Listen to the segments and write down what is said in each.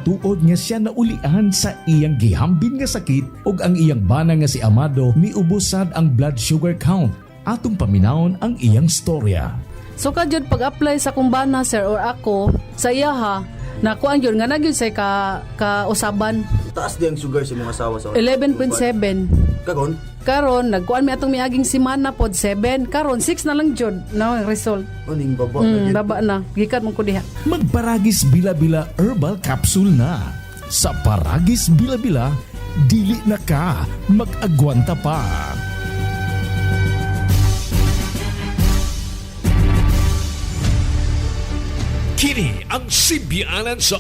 tuod nga siya naulian sa iyang gihambin nga sakit ug ang iyang bana nga si Amado miubosad ang blood sugar count. Atong paminawon ang iyang storya. So kadyod pag-apply sa kumbana sir or ako sa iya ha, nakuan yun nga nagyud say ka-usaban. Taas di ang sugar sa mga asawa sa 11.7. Karon nagkuan mi atong miaging semana pod 7. Karon 6 na lang jud na result. Uning baba na baba na. Gikan mo ko diha. Magparagis bila-bila herbal capsule na. Sa Paragis Bila-bila, dili na ka mag-agwanta pa. Kini ang simbianan sa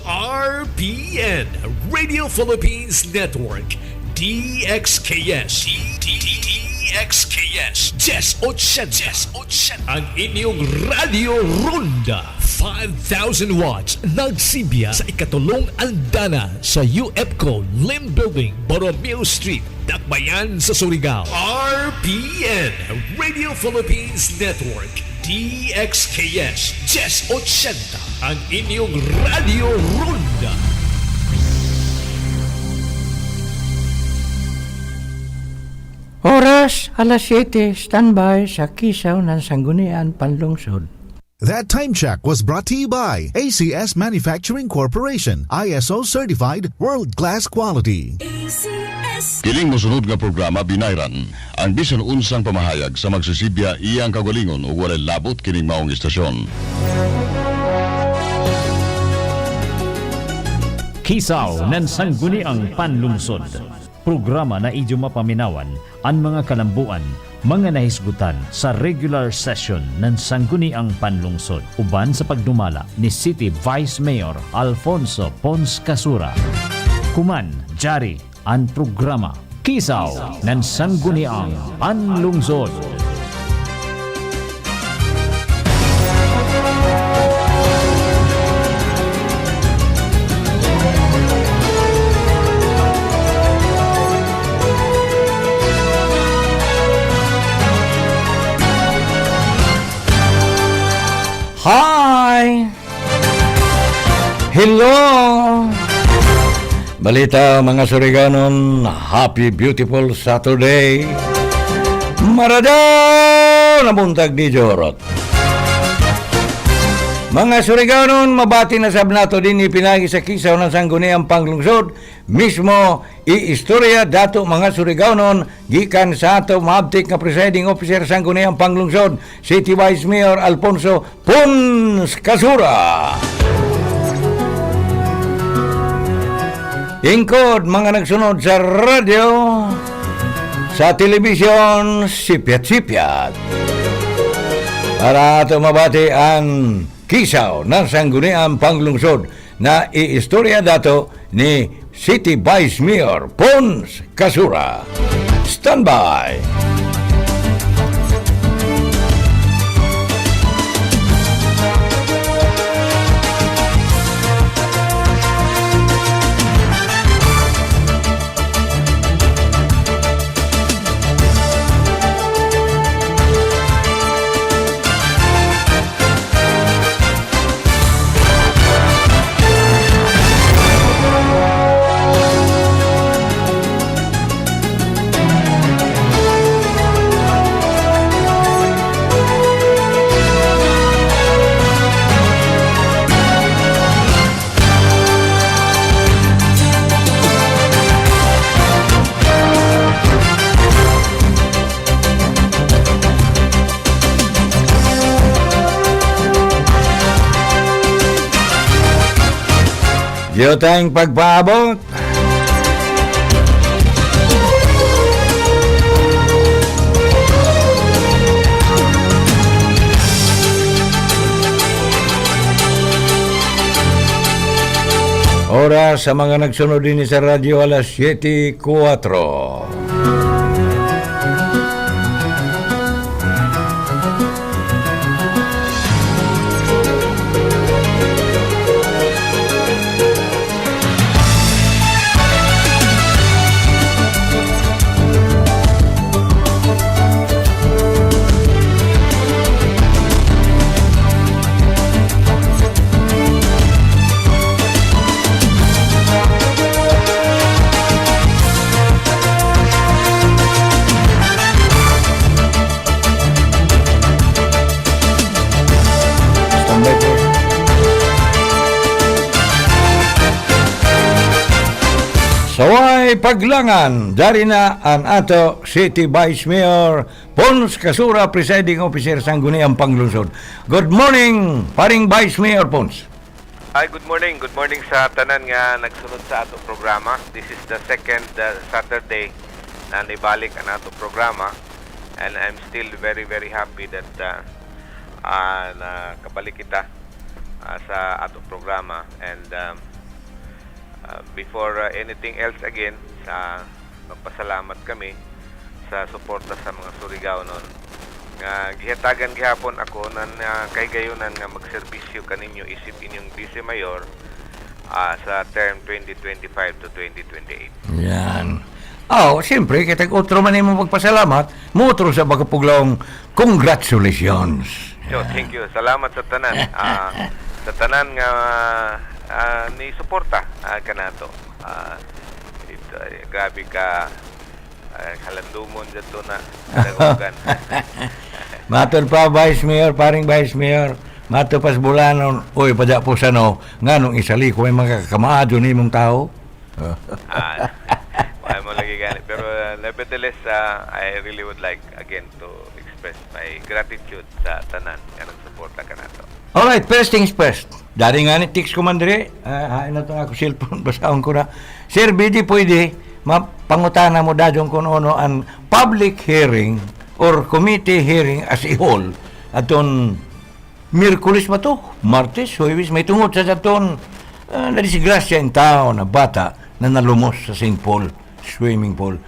RPN, Radio Philippines Network, DXKS, DXKS, Jess Ochenta, ang inyong Radio Ronda, 5,000 watts, nagsimbiya sa ikatulong andana sa UFCO Lim Building, Borromeo Street, Dakbayan sa Surigao. RPN, Radio Philippines Network, DXKS, Jess Ochenta, ang inyong Radio Ronda. Oras, alas 7, standby sa KISAW NAN SANGGUNIANG PANGLUNGSOD. That time check was brought to you by ACS Manufacturing Corporation, ISO certified, world-class quality. Kining mosunod nga programa binayran ang bisan unsang pamahayag sa magsisibya iyang kagalingon ug walay labot kining maong istasyon. KISAW NAN SANGGUNIANG PANGLUNGSOD. Programa na idyo mapaminawan ang mga kalambuan, mga nahisgutan sa regular session ng Sangguniang Panlungsod uban sa pagdumala ni City Vice Mayor Alfonso Pons Casura. Kuman, jari ang programa KISAW NAN SANGGUNIANG PANLUNGSOD. Hi! Hello! Balita mga Suriganon, happy beautiful Saturday. Maradaw na buntag ni Jorot. Mga Suriganon, mabati na sabnato din ipinagi sa KISAW NAN SANGGUNIANG PANGLUNGSOD. Mismo, iistorya dato mga Suriganon, gikan sa ato maabtik nga presiding officer Sangguniang Panglungsod, City Vice Mayor Alfonso Pons Casura. Ingkod mga nagsunod sa radyo, sa telebisyon, sipiat-sipiat. Para ato mabati ang KISAW NAN SANGGUNIANG PANGLUNGSOD na iistorya dato ni City Vice Mayor Pons Casura. Standby! Diyo tayong pagpaabot. Oras sa mga nagsunod din sa radyo alas 7:04. Saway paglangan, dari na ang ato City Vice Mayor Pons Kasura, Presiding Officer Sangguniang Panglungsod. Good morning, paring Vice Mayor Pons. Hi, good morning. Good morning sa tanan nga nagsunod sa ato programa. This is the second Saturday na nibalik ang ato programa. And I'm still very, very happy that nakabalik kita sa ato programa. And before anything else again, magpasalamat kami sa suporta sa mga Surigao noon. Gihatagan gihapon ako nan kay gayunan nga magserbisyo kaninyo isip inyong Vice Mayor sa term 2025 to 2028. Yan. Siyempre, kitag otro man mo magpasalamat, motro sa Bagapuglong, congratulations. Yo, thank you. Salamat sa tanan. Sa tanan nga ni suporta kanato. Grabe ka halandumon dito na dagugan. Matod pa, Vice Mayor, paring Vice Mayor, matod pas bulanon, oy, padya po sa nga nung isali ko may mga kamaadyo ni mong tao. Wala mo lagi ganit. Pero nevertheless, I really would like again to express my gratitude sa tanan nga nagsuporta kanato. Alright, first things first. Dari nga ni text ko man dire, hain na itong ako cellphone, basahon ko na. Sir, bidi pwede, pangutana mo dadyon kung ano ang public hearing or committee hearing as a whole aton Miyerkules ba to? Martes, Huwebes, may tungod sa aton nadisgrasya in tao na bata na nalumos sa St. Paul swimming pool.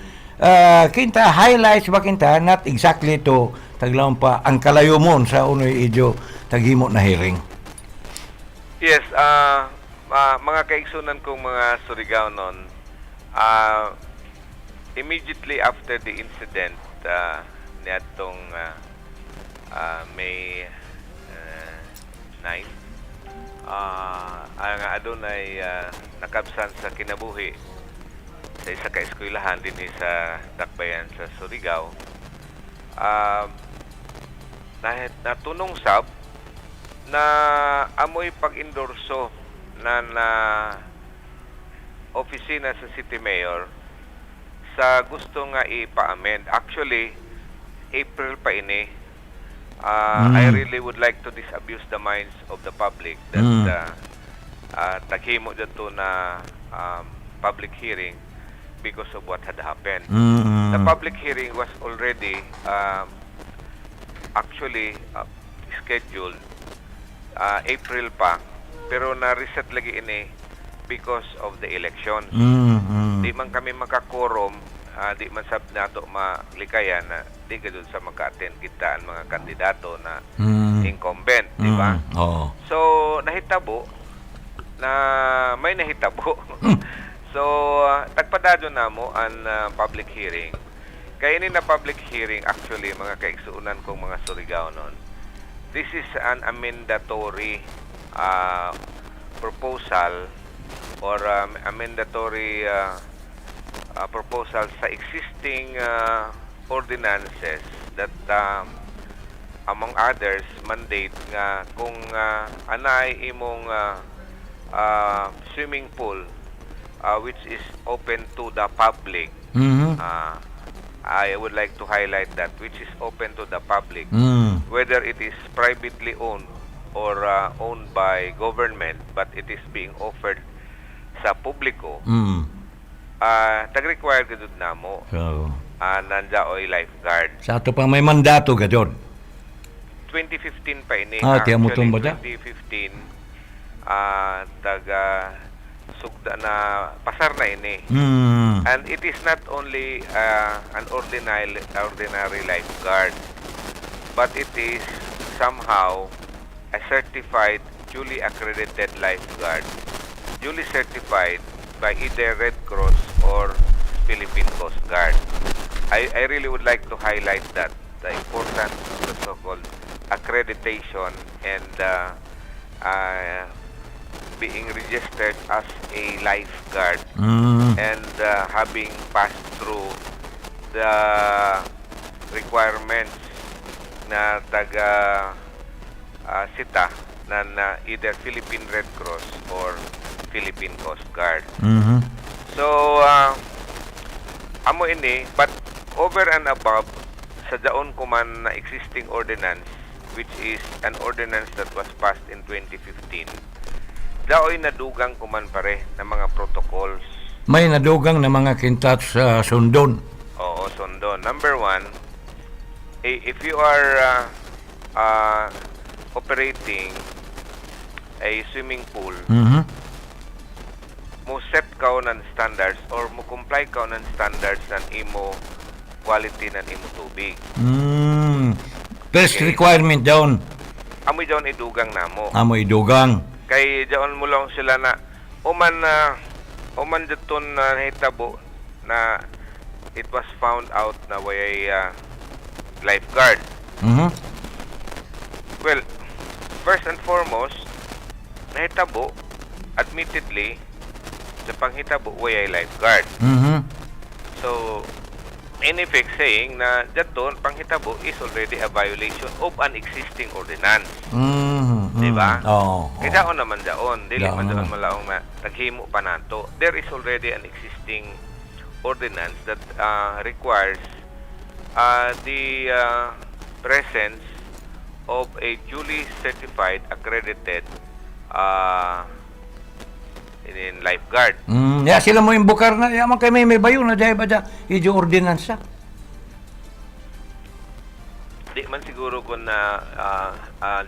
Kinta, highlights ba kinta, not exactly to taglaon pa ang kalayomon sa unoy idyo taghimo na hearing. Yes, mga kaigsunan kong mga Surigao noon, immediately after the incident niadtong May 9, ang adunay nakabsan sa kinabuhi sa isa ka eskwelahan din sa Dakbayan sa Surigao. Natunong sab na amoy pag-endorso na opisina sa City Mayor sa gusto nga ipa-amend. Actually, April pa ini. I really would like to disabuse the minds of the public that taghimo dito na public hearing because of what had happened. The public hearing was already actually scheduled April pa, pero na-reset lagi ini because of the elections. Di man kami makakorum, di man sab nato malikayan na di gadud sa maka-attend kita ang mga kandidato na incumbent, di ba? So nahitabo na may nahitabo. So tagpadado namo ang public hearing. Kaya ini na public hearing actually mga kaigsuunan kong mga Surigao noon. This is an amendatory proposal or amendatory proposal sa existing ordinances that among others mandate nga kung anay imong swimming pool which is open to the public. I would like to highlight that, which is open to the public, whether it is privately owned or owned by government, but it is being offered sa publiko. Tag-require gadud namo nanda oy lifeguard. Sa ato pang may mandato gadyon. 2015 pa ini. Actually, 2015 taga sugda na pasar na ini. And it is not only an ordinary lifeguard, but it is somehow a certified, duly accredited lifeguard, duly certified by either Red Cross or Philippine Coast Guard. I really would like to highlight that, the importance of the so-called accreditation and being registered as a lifeguard and having passed through the requirements na taga sita na either Philippine Red Cross or Philippine Coast Guard. So amo ini, but over and above sa daon ko man na existing ordinance, which is an ordinance that was passed in 2015, daoy nadugang ko man pare ng mga protocols. May nadugang na mga kintat sa sundon. Oo, sundon. Number one, if you are operating a swimming pool, mo set ka ng standards or mo comply ka ng standards ng imo quality ng imo tubig. First requirement down. Amoy daw idugang namo. Amoy idugang. Kay daon mo lang sila na uman daton na hitabo na it was found out na way lifeguard. Well, first and foremost, nahitabo, admittedly, sa panghitabo, way lifeguard. So, in effect saying na daton panghitabo is already a violation of an existing ordinance. Diba? Kaya daon naman daon. Dili man daon malaong na naghimo pa nato. There is already an existing ordinance that requires the presence of a duly certified, accredited in lifeguard. Ya sila mo imbukar na yaman kay may bayo na dai ba da ijo ordinansa. Di man siguro kung na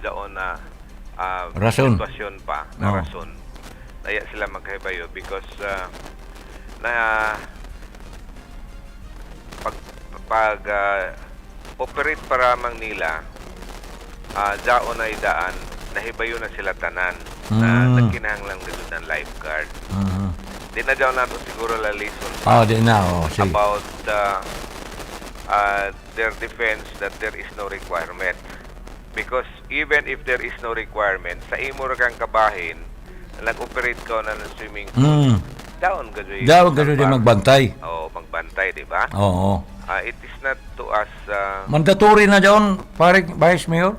daon na rason sitwasyon pa na rason. Daya sila magkahibayo because na pag operate para mang nila daon na idaan nahibayo na sila tanan na nagkinahanglan gud ng lifeguard. Di na daw nato siguro la lesson di na about their defense that there is no requirement. Because even if there is no requirement, sa imo ra kang kabahin, nag-operate ka na ng swimming pool, daon gajoy magbantay. Magbantay, di ba? It is not to us mandatory na daon pare Vice Mayor.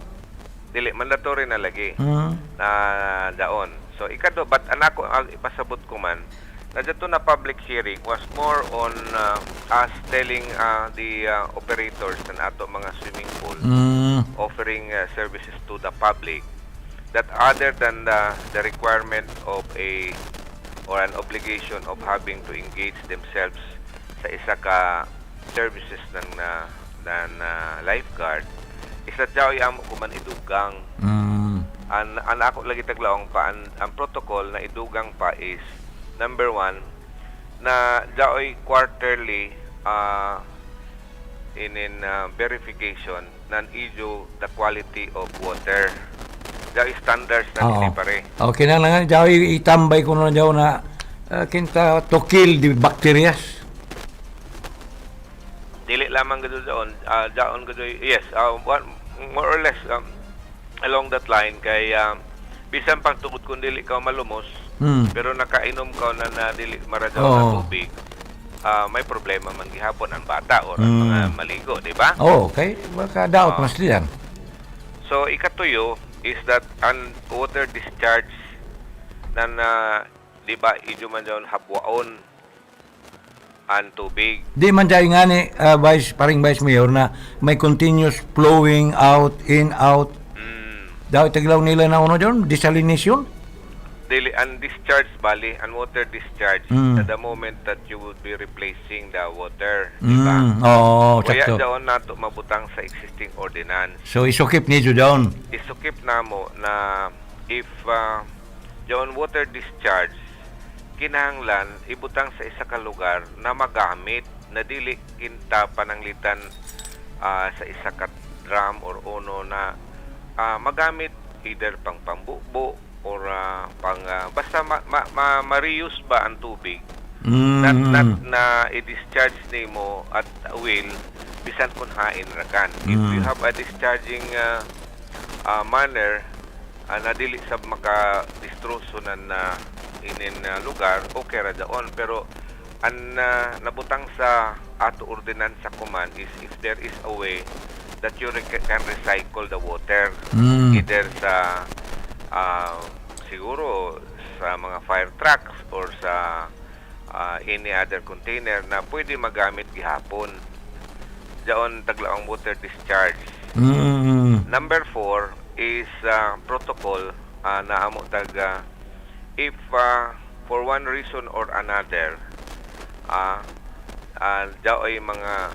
Dili mandatory na lagi na daon. So ikado but anako ipasabot ko man na dato na public hearing was more on us telling the operators ng ato mga swimming pool offering services to the public that other than the requirement of or an obligation of having to engage themselves sa isa ka services ng lifeguard, isa daw amo ko man idugang. An ako lagi taglaong pa ang protocol na idugang pa is number one na daoy quarterly in verification nan ijo the quality of water. Daoy standards na hindi pare. Okay na nga daoy itambay ko na daw na kinta to kill the bacteria. Dili lamang gado daon gado yes more or less along that line kay bisan pang tungod kun dili ka malumos pero nakainom ka na dili maradaw na tubig may problema man gihapon ang bata or ang mga maligo, di ba? Okay, baka daot mas diyan. So ikatuyo is that an water discharge nan di ba ijo man daw hapwaon ang tubig. Di man dahil nga ni Vice Mayor na may continuous flowing out, in, out. Daw taglaw nila na uno dyan, desalination? Daily and discharge bali and water discharge at the moment that you would be replacing the water, di ba? Kaya daon nato mabutang sa existing ordinance. So isukip niyo doon? Isukip namo na if daon water discharge kinahanglan ibutang sa isa ka lugar na magamit na dili kinta pananglitan sa isa ka drum or uno na magamit either pang pambubo or pang basta ma-reuse ba ang tubig not na i-discharge nimo at will bisan kun hain ra kan. If you have a discharging manner na dili sa maka-distroso na inin lugar, okay ra daon. Pero ang nabutang sa ato ordinansa kuman is if there is a way that you can recycle the water either sa siguro sa mga fire trucks or sa any other container na pwede magamit gihapon. Diyon taglaong water discharge. Number 4 is protocol na amo if for one reason or another daoy mga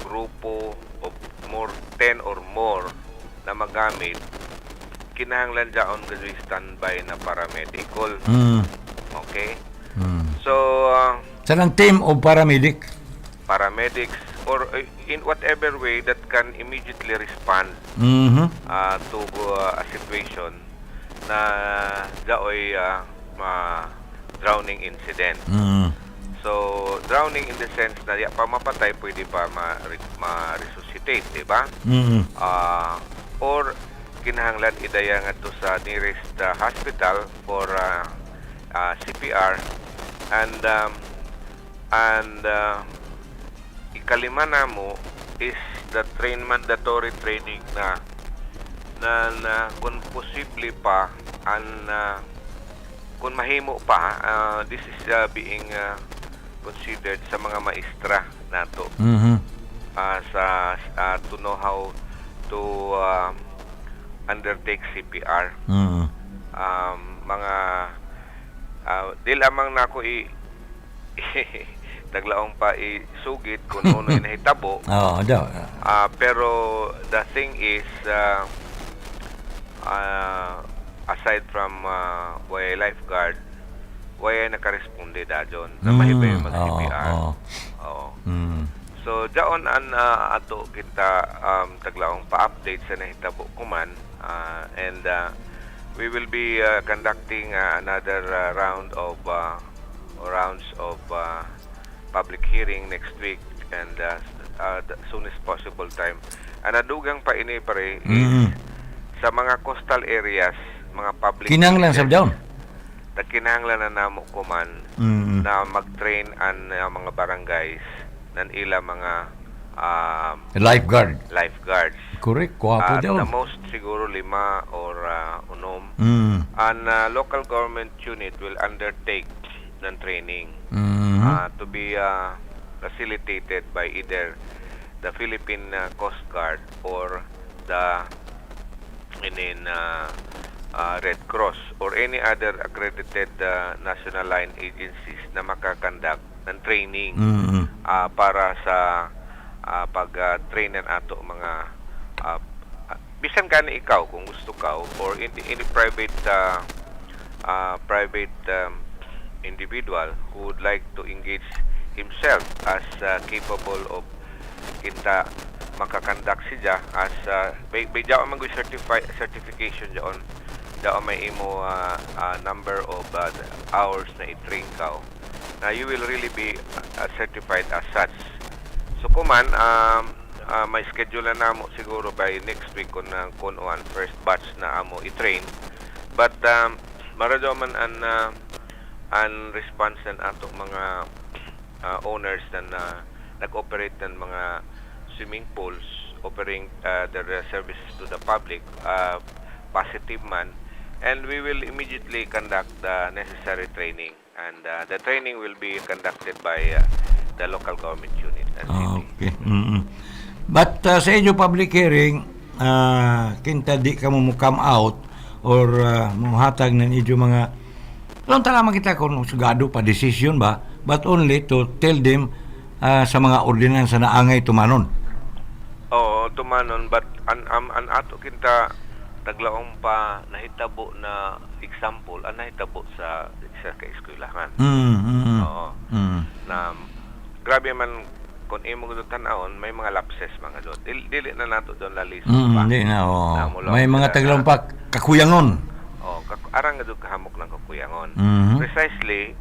grupo of 10 or more na magamit, kinahanglan daon gajoy standby na paramedical. Okay? So Sanang team of paramedics or in whatever way that can immediately respond to a situation na daoy drowning incident. So, drowning in the sense na pa mapatay, pwede pa ma-resuscitate, di ba? Or kinahanglan idaya nga to sa nearest hospital for CPR and ikalima na mo is the mandatory training na kung posible pa kung mahimo pa this is being considered sa mga maestra nato to know how to undertake CPR. Mga di lamang nako naglaong pa isugit kung ano yung nahitabo. Pero the thing is aside from way lifeguard, way nakaresponde dajon na mahibay mag-CPR. So daon ato kita taglaong pa-update sa nahitabo kuman and we will be conducting another rounds of public hearing next week and the soonest possible time. Anadugang pa ini pare is sa mga coastal areas, mga public kinahanglan sa daon. Kinahanglan na namo kuman na mag-train ang mga barangays nan ila mga lifeguards. Correct, kuwapo daw. The most siguro 5 or 6. And local government unit will undertake ng training to be facilitated by either the Philippine Coast Guard or the Red Cross or any other accredited national line agencies na makakandak ng training para sa pag-train ng ato mga bisan gani ikaw kung gusto ka or in private individual who would like to engage himself as capable of kita makakandak siya as may daw mag certification daw may imo number of hours na i-train ka na you will really be certified as such. So kuman may schedule na namo siguro by next week kung first batch na amo i-train, but marado man an response ng ato mga owners na nag-operate ng mga swimming pools offering their services to the public positive man, and we will immediately conduct the necessary training, and the training will be conducted by the local government unit. Okay. But sa inyo public hearing, kinta di ka mo come out or muhatag ng inyo mga lang talaga kita kung sugado pa decision ba, but only to tell them sa mga ordinansa na angay tumanon. Oo, tumanon, but an ato kinta naglaong pa nahitabo na example nahitabo sa kaeskwelahan. Oo. Na grabe man kung imo gud tan-aon may mga lapses mga dot. Dili na nato don lalis pa. Hindi na. May mga taglaong pa kakuyangon. Arang gud kahamok ng kakuyangon. Precisely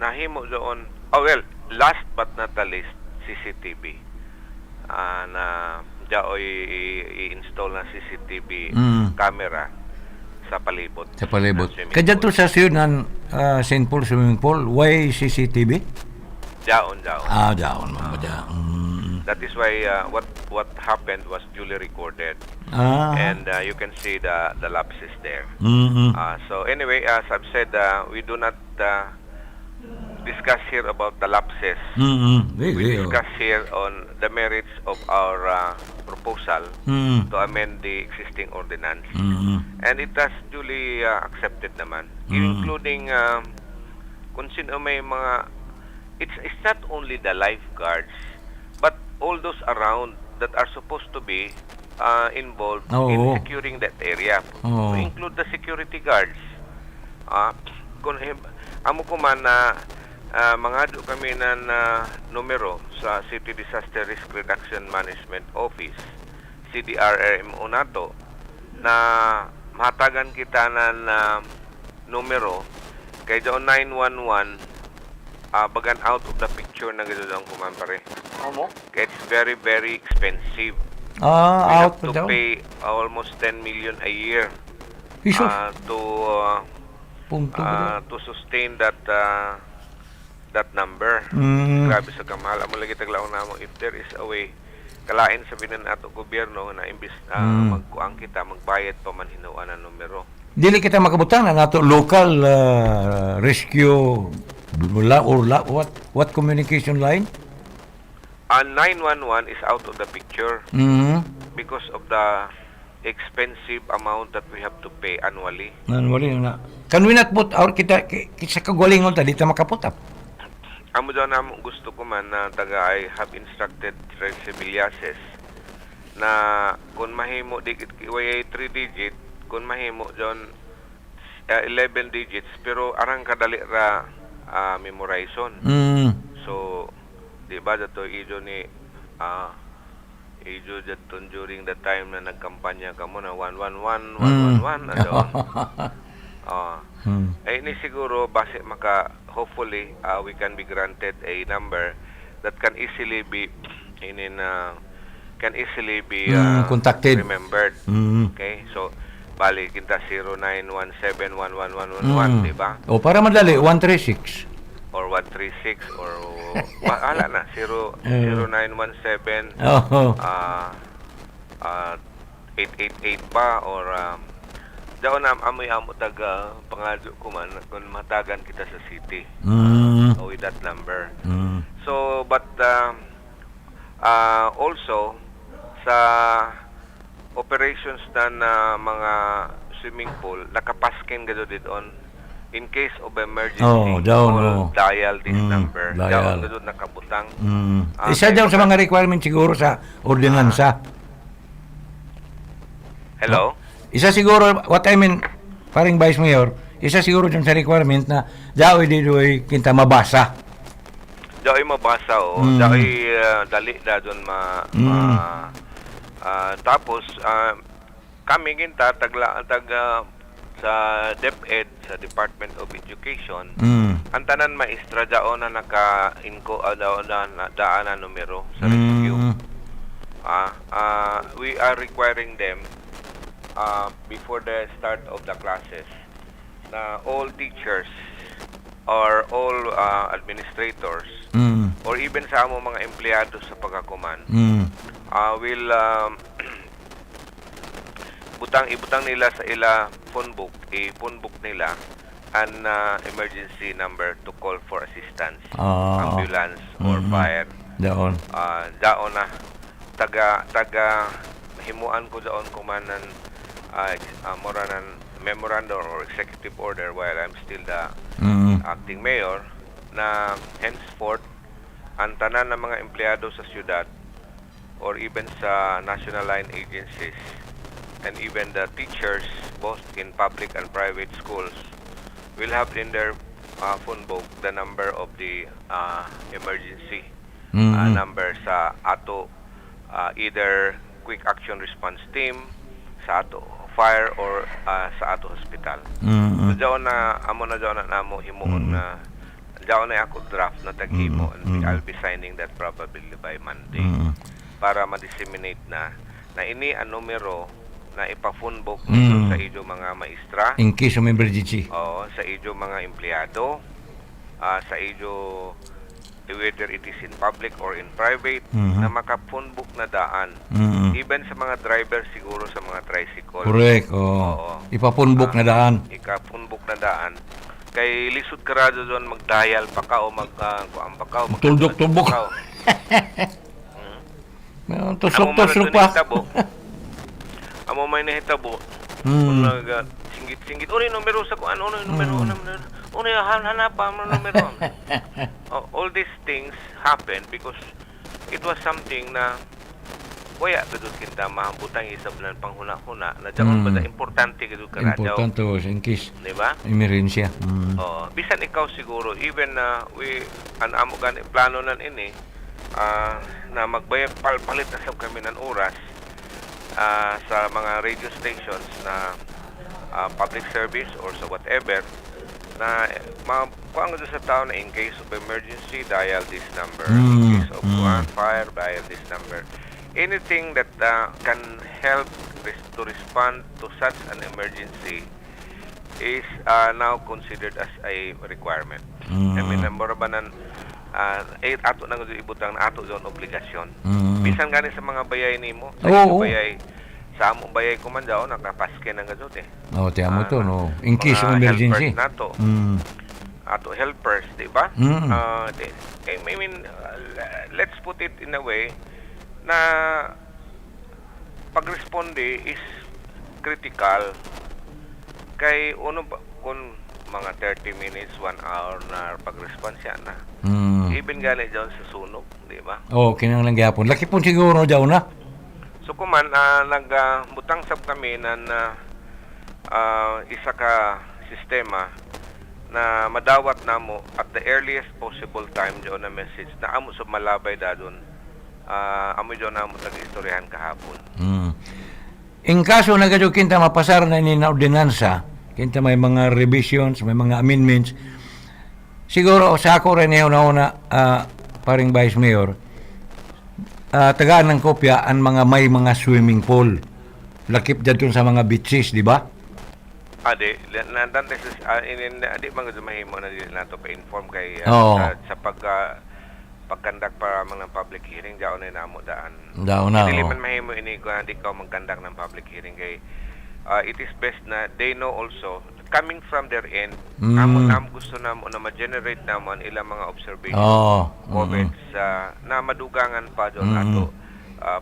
nahimo doon last but not the least CCTV na daoy i-install na CCTV camera sa palibot. Kadya to sa Sunan St. Paul Swimming Pool, why CCTV? Daon. Daon. That is why what happened was duly recorded. And you can see the lapses there. So anyway, as I've said, we do not discuss here about the lapses. We discuss here on the merits of our proposal to amend the existing ordinance. And it has duly accepted naman, including kung sino may mga, it's not only the lifeguards, but all those around that are supposed to be involved in securing that area. To include the security guards. Kung amo ko man na mangado kami na numero sa City Disaster Risk Reduction Management Office, CDRRMO nato, na mahatagan kita na numero kay doon 911 bagan out of the picture na gano'n ang kumampare. It's very, very expensive. We have to pay almost 10 million a year to sustain that number. Grabe sa kamahal. Amo lagi taglaon namo, if there is a way, kalain sabihin ato gobyerno na imbis magkuang kita, magbayad pa man hinuan ang numero. Dili kita makabutan na nato local rescue what communication line? 911 is out of the picture because of the expensive amount that we have to pay annually. Can we not put our kita sa kagalingon ta dito makaputap? Amo daw na gusto ko man na taga I have instructed Tracy Villases na kung mahimo di 3 digit, kung mahimo John 11 digits, pero arang kadali ra memorization. So di ba dato ijo ni ijo daton during the time na nagkampanya ka mo na 111 111 ano. Ini siguro base hopefully we can be granted a number that can easily be contacted, remembered. Okay, so bali kita 0917111111, di ba? O para madali 136 or 136 or wala na 0917 888 ba or daon amoy amo taga pangadyo ko man kung matagan kita sa city with that number. So but also sa operations na mga swimming pool nakapaskin gado didon in case of emergency dial this number. Daon gado nakabutang. Isa daw sa mga requirement siguro sa ordinansa. Hello? Isa siguro, what I mean, paring Vice Mayor, isa siguro dyan sa requirement na daoy didoy kinta mabasa. Daoy mabasa daoy dali da doon tapos kami kinta taga sa DepEd, sa Department of Education, ang tanan maestra daon na naka-inko daan na numero sa rescue. We are requiring them before the start of the classes na all teachers or all administrators or even sa among mga empleyado sa pagkakuman will ibutang nila sa ila phone book nila an emergency number to call for assistance, ambulance or fire. Daon na taga himuan ko daon kumanan memorandum or executive order while I'm still the acting mayor na henceforth ang tanan ng mga empleyado sa syudad or even sa national line agencies and even the teachers both in public and private schools will have in their phone book the number of the emergency number sa ato either quick action response team, sa ato fire or sa ato hospital. So daw na amo na namo himuon na daw na ako draft na taghimo and I'll be signing that probably by Monday para ma-disseminate na ini ang numero na ipa-phone book sa ijo mga maestra in case of emergency. Sa ijo mga empleyado, sa ijo whether it is in public or in private, na maka-phone book na daan. Even sa mga driver siguro sa mga tricycle. Correct. Oo. Ipa-phone book na daan. Ika-phone book na daan. Kay lisod ka radyo doon mag-dial pa ka o kuan pa ka o Tuldok-tuldok. Tusok-tusok pa. Amo may nahitabo. Kung singgit-singgit, numero sa kuan, numero. Hanapa mo numero. All these things happen because it was something na waya gadud kinta mahambutang isab nan panghuna-huna na diyon ba importante gadud ka radyo. Importante in case. Di ba? Emerensya. Bisan ikaw siguro even amo gani plano nan ini na magbayad palit na sab kami ng oras sa mga radio stations na public service or sa whatever na kuang sa tao na in case of emergency, dial this number. In case of fire, dial this number. Anything that can help to respond to such an emergency is now considered as a requirement. I mean, mura ba nan ato nang ibutang ato zon obligasyon. Bisan gani sa mga bayay nimo, sa bayay sa among bayay kumandao nakapaske nang gadot eh. Tiyan mo to no. In case of emergency. Nato. Ato helpers, di ba? I mean, let's put it in a way na pagresponde is critical. Kay kung mga 30 minutes, 1 hour na pag-response yan na. Even gani dyan sa sunog, di ba? Kinang gyapon. Laki po siguro dyan na. So kuman, nagbutang sab kami na isa ka sistema na madawat namo at the earliest possible time dyan na message na amo sa malabay dadon. Amo dyan namo nag-istoryahan kahapon. In kaso na gadyo kinta mapasar na ni na ordinansa, kinta may mga revisions, may mga amendments, siguro sa ako rin una paring Vice Mayor, tagaan ng kopya ang may mga swimming pool. Lakip dyan sa mga beaches, di ba? Di mga mahimo na din nato pa-inform kay sa pagkandak para mga public hearing daw na namo daan. Dili man mahimo ini kung di ka magkandak ng public hearing kay it is best na they know also coming from their end. Amo gusto namo na ma-generate namon ilang mga observations, comments na madugangan pa doon ato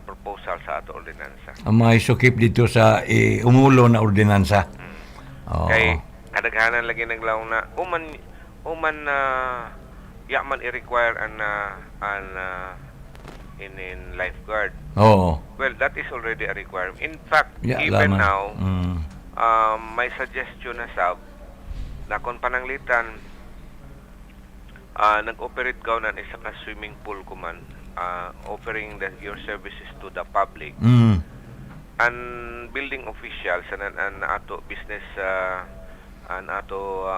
proposal sa ato ordinansa. May sukip dito sa umulo na ordinansa. Kay kadaghanan lagi naglaw na uman yaman i-require an in lifeguard. Well, that is already a requirement. In fact, even now, may suggestion na na kung pananglitan nag-operate ka na isa ka swimming pool kuman offering your services to the public and building officials and ato business and ato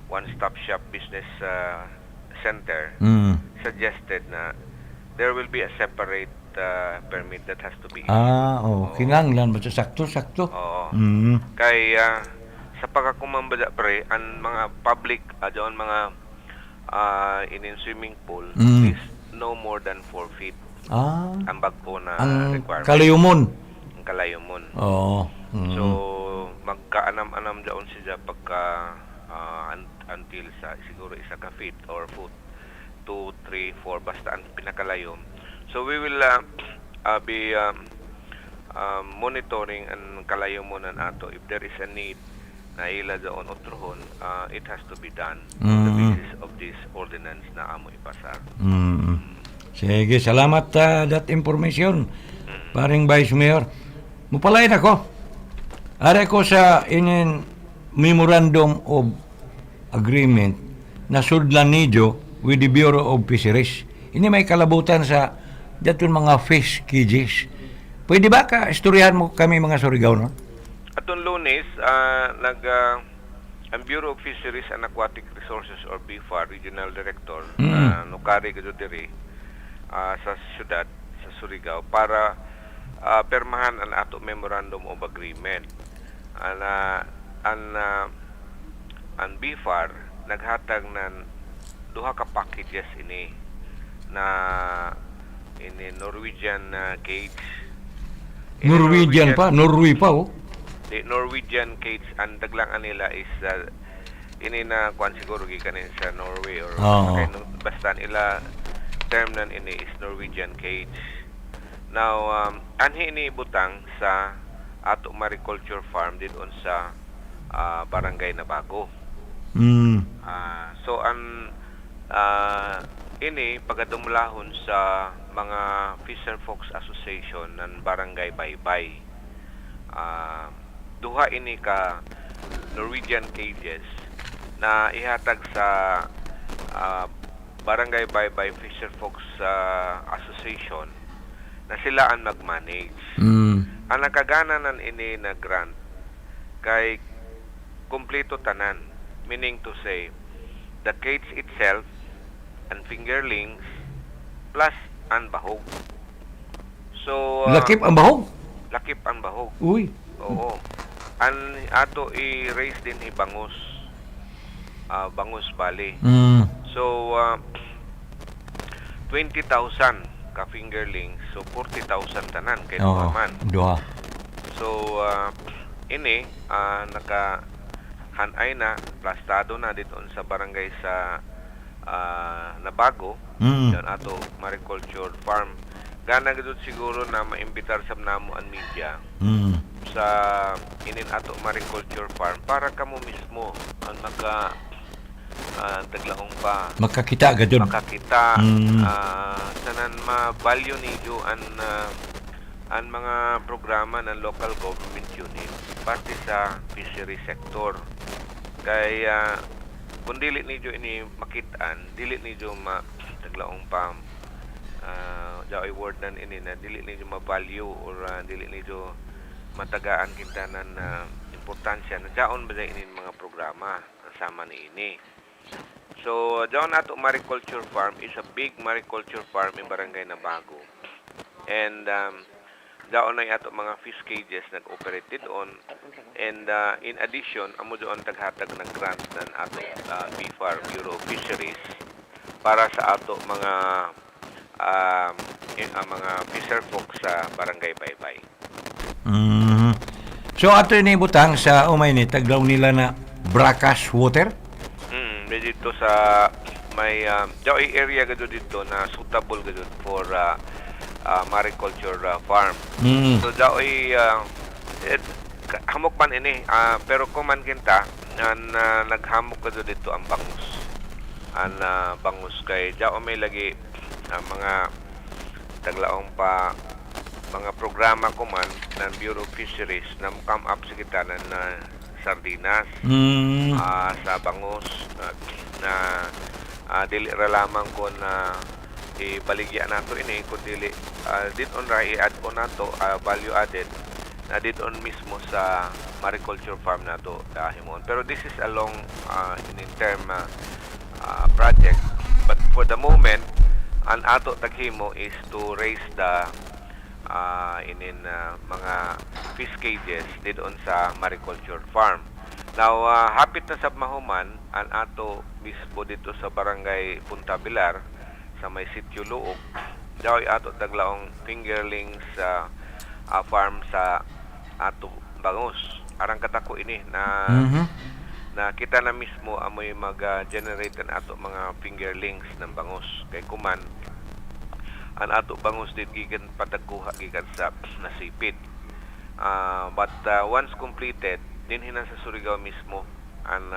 one-stop shop business center suggested na there will be a separate permit that has to be issued. Kinanglan mo sakto. Kay sa pagkakumambada pre ang mga public doon mga in swimming pool is no more than 4 feet. Ang bagpo na requirement. Ang kalayumon. So magkaanam-anam daon siya pagka until sa siguro isa ka feet or foot 2, 3, 4 basta ang pinakalayom. So we will be monitoring ang kalayumonan ato if there is a need na ila daon otrohon, it has to be done on the basis of this ordinance na amo ipasar. Sige, salamat that information. Paring Vice Mayor. Mupalain ako. Are ko sa inin memorandum of agreement na sudlan nidyo with the Bureau of Fisheries. Ini may kalabutan sa daton mga fish cages. Pwede ba ka istoryahan mo kami mga Surigao, no? Atong Lunes, ang Bureau of Fisheries and Aquatic Resources or BFAR Regional Director nukari ko diri sa syudad sa Surigao para permahan ang ato memorandum of agreement. Ang BFAR naghatag ng duha ka packages ini na ini Norwegian cage. Norwegian pa, Norway pa oh. The Norwegian cage ang daglangan nila is ini na kwan siguro gikanin sa Norway or basta nila term nan ini is Norwegian cage. Now anhi ini butang sa ato mariculture farm didon sa barangay na Bago. So ini pagadumlahon sa mga Fisher Folks Association ng Barangay Baybay. Duha ini ka Norwegian cages na ihatag sa Barangay Baybay Fisher Folks Association na sila ang mag-manage. Ang nakagana nan ini na grant kay kompleto tanan, meaning to say the cage itself and fingerlings plus ang bahog. So Lakip ang bahog? Lakip ang bahog. Uy. Oo. Ang ato i-raise din bangus. Bangus bali. So 20,000 ka fingerlings, so 40,000 tanan kay man. Duha. So ini naka hanay na plastado na dito sa barangay sa Nabago, yan ato mariculture farm. Gana gud siguro na maimbitar sa namo ang media sa inin ato mariculture farm para kamo mismo ang maka taglaong pa makakita gud tanan ma-value niyo ang mga programa ng local government unit parte sa fishery sector. Kaya kung dili niyo ini makitaan, dili niyo taglaong pa jaoy word nan ini na dili niyo ma-value or dili niyo matagaan kintanan na importansya na jaon ba ini mga programa sama ni ini. So jaon ato mariculture farm is a big mariculture farm in Barangay Nabago. And daon ay ato mga fish cages nag-operated on, and in addition amo doon taghatag ng grant ng ato BFAR, Bureau of Fisheries, para sa ato mga mga fisher folk sa Barangay Baybay. So ato ni butang sa umay ni tagdaw nila na brackish water? Dito sa may jaoy area gado dito na suitable gado for mariculture farm. So jaoy hamok man ini pero kung man kinta naghamok gado dito ang bangus. Ang bangus kay jao may lagi mga taglaong pa mga programa ko man ng Bureau of Fisheries na come up sa kita na sardinas sa bangus na dili ra lamang ko na ibaligya nato ini kundi dit on ra i-add on nato value added na dit on mismo sa mariculture farm nato himon. Pero this is a long in term project, but for the moment ang ato taghimo is to raise the mga fish cages didon sa mariculture farm. Now hapit na sa mahuman ang ato mismo dito sa barangay Punta Bilar sa may sitio Luok. Daw ato taglaong fingerlings farm sa ato bangus. Arang katako ini na na kita na mismo amoy mag-generate ang ato mga fingerlings ng bangus kay kuman ang ato bangus din gikan patagkuha gikan sa nasipid. But once completed dinhin sa Surigao mismo ang